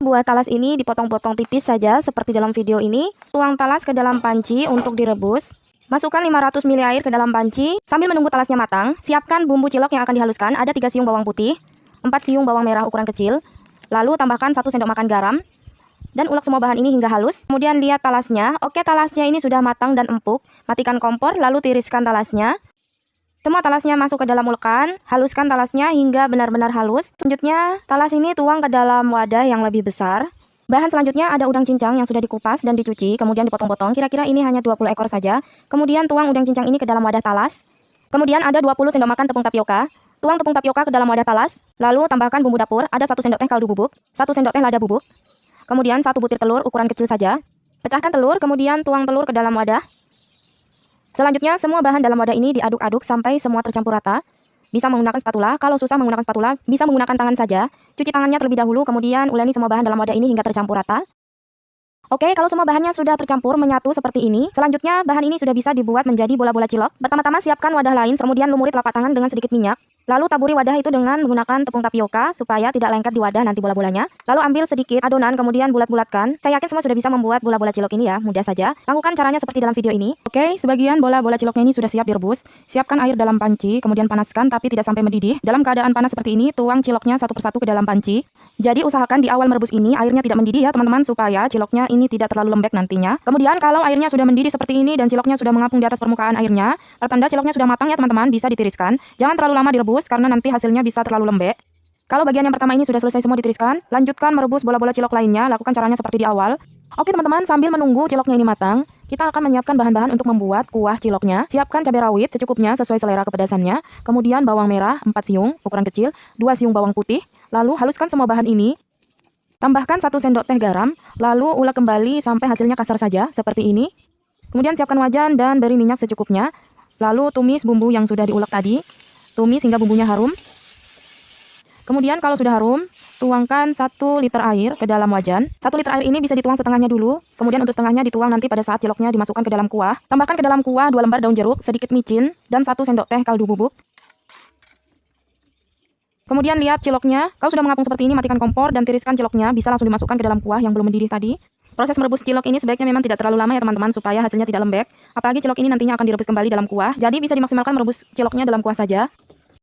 buah talas ini dipotong-potong tipis saja seperti dalam video ini. Tuang talas ke dalam panci untuk direbus. Masukkan 500 ml air ke dalam panci. Sambil menunggu talasnya matang, siapkan bumbu cilok yang akan dihaluskan. Ada 3 siung bawang putih, 4 siung bawang merah ukuran kecil. Lalu tambahkan 1 sendok makan garam. Dan ulek semua bahan ini hingga halus. Kemudian lihat talasnya. Oke, talasnya ini sudah matang dan empuk. Matikan kompor, lalu tiriskan talasnya. Semua talasnya masuk ke dalam ulekan, haluskan talasnya hingga benar-benar halus. Selanjutnya, talas ini tuang ke dalam wadah yang lebih besar. Bahan selanjutnya ada udang cincang yang sudah dikupas dan dicuci, kemudian dipotong-potong. Kira-kira ini hanya 20 ekor saja. Kemudian tuang udang cincang ini ke dalam wadah talas. Kemudian ada 20 sendok makan tepung tapioka. Tuang tepung tapioka ke dalam wadah talas. Lalu tambahkan bumbu dapur, ada 1 sendok teh kaldu bubuk, 1 sendok teh lada bubuk. Kemudian 1 butir telur ukuran kecil saja. Pecahkan telur, kemudian tuang telur ke dalam wadah. Selanjutnya, semua bahan dalam wadah ini diaduk-aduk sampai semua tercampur rata. Bisa menggunakan spatula, kalau susah menggunakan spatula, bisa menggunakan tangan saja. Cuci tangannya terlebih dahulu, kemudian uleni semua bahan dalam wadah ini hingga tercampur rata. Oke, kalau semua bahannya sudah tercampur menyatu seperti ini, selanjutnya bahan ini sudah bisa dibuat menjadi bola-bola cilok. Pertama-tama siapkan wadah lain, kemudian lumuri telapak tangan dengan sedikit minyak. Lalu taburi wadah itu dengan menggunakan tepung tapioka supaya tidak lengket di wadah nanti bola-bolanya. Lalu ambil sedikit adonan kemudian bulat-bulatkan. Saya yakin semua sudah bisa membuat bola-bola cilok ini ya, mudah saja. Lakukan caranya seperti dalam video ini. Oke, sebagian bola-bola ciloknya ini sudah siap direbus. Siapkan air dalam panci, kemudian panaskan tapi tidak sampai mendidih. Dalam keadaan panas seperti ini, tuang ciloknya satu persatu ke dalam panci. Jadi usahakan di awal merebus ini airnya tidak mendidih ya teman-teman, supaya ciloknya ini tidak terlalu lembek nantinya. Kemudian kalau airnya sudah mendidih seperti ini dan ciloknya sudah mengapung di atas permukaan airnya, pertanda ciloknya sudah matang ya teman-teman, bisa ditiriskan. Jangan terlalu lama direbus karena nanti hasilnya bisa terlalu lembek. Kalau bagian yang pertama ini sudah selesai semua ditiriskan, lanjutkan merebus bola-bola cilok lainnya. Lakukan caranya seperti di awal. Oke teman-teman, sambil menunggu ciloknya ini matang, kita akan menyiapkan bahan-bahan untuk membuat kuah ciloknya. Siapkan cabai rawit secukupnya sesuai selera kepedasannya. Kemudian bawang merah 4 siung ukuran kecil, 2 siung bawang putih. Lalu haluskan semua bahan ini. Tambahkan 1 sendok teh garam, lalu ulek kembali sampai hasilnya kasar saja seperti ini. Kemudian siapkan wajan dan beri minyak secukupnya. Lalu tumis bumbu yang sudah diulek tadi. Tumis hingga bumbunya harum. Kemudian kalau sudah harum, tuangkan 1 liter air ke dalam wajan. 1 liter air ini bisa dituang setengahnya dulu. Kemudian untuk setengahnya dituang nanti pada saat ciloknya dimasukkan ke dalam kuah. Tambahkan ke dalam kuah 2 lembar daun jeruk, sedikit micin, dan 1 sendok teh kaldu bubuk. Kemudian lihat ciloknya. Kalau sudah mengapung seperti ini, matikan kompor dan tiriskan ciloknya. Bisa langsung dimasukkan ke dalam kuah yang belum mendidih tadi. Proses merebus cilok ini sebaiknya memang tidak terlalu lama ya teman-teman, supaya hasilnya tidak lembek. Apalagi cilok ini nantinya akan direbus kembali dalam kuah. Jadi bisa dimaksimalkan merebus ciloknya dalam kuah saja.